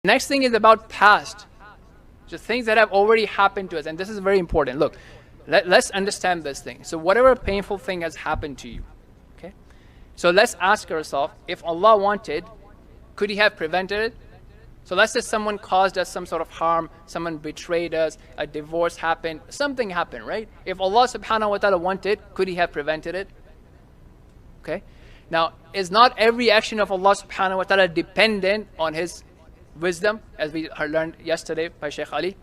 Next thing is about past. Just things that have already happened to us. And this is very important. Look, let's understand this thing. So whatever painful thing has happened to you, okay? So let's ask ourselves, if Allah wanted, could He have prevented it? So let's say someone caused us some sort of harm, someone betrayed us, a divorce happened, something happened, right? If Allah subhanahu wa ta'ala wanted, could He have prevented it? Okay? Now, is not every action of Allah subhanahu wa ta'ala dependent on His wisdom, as we learned yesterday by Sheikh Ali,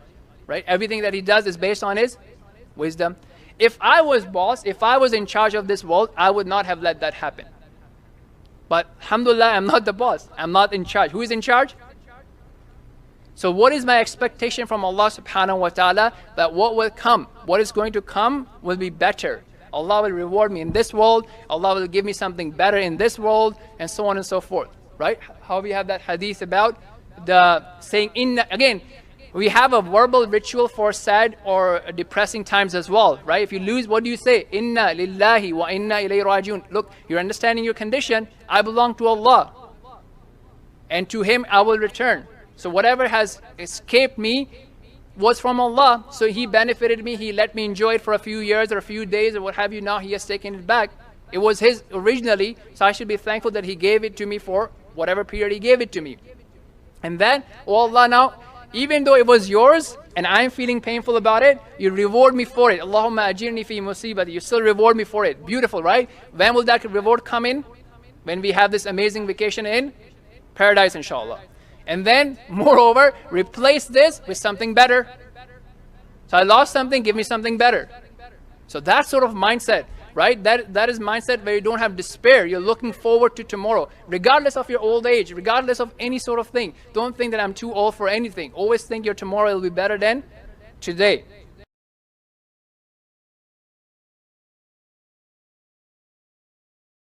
right? Everything that He does is based on His wisdom. If I was boss, if I was in charge of this world, I would not have let that happen. But alhamdulillah, I'm not the boss. I'm not in charge. Who is in charge? So what is my expectation from Allah subhanahu wa ta'ala? That what will come, what is going to come will be better. Allah will reward me in this world. Allah will give me something better in this world, and so on and so forth, right? How we have that hadith about the saying inna. Again, we have a verbal ritual for sad or depressing times as well, right? If you lose, what do you say? Inna lillahi wa inna ilayhi rajiun. Look, you're understanding your condition. I belong to Allah, and to Him I will return. So whatever has escaped me was from Allah. So He benefited me. He let me enjoy it for a few years or a few days or what have you. Now He has taken it back. It was His originally. So I should be thankful that He gave it to me for whatever period He gave it to me. And then, oh Allah, now, even though it was yours and I'm feeling painful about it, you reward me for it. Allahumma ajirni fi musibati. You still reward me for it. Beautiful, right? When will that reward come in? When we have this amazing vacation in paradise, inshallah. And then, moreover, replace this with something better. So I lost something, give me something better. So that sort of mindset, right? That is mindset where you don't have despair. You're looking forward to tomorrow, regardless of your old age, regardless of any sort of thing. Don't think that I'm too old for anything. Always think your tomorrow will be better than today.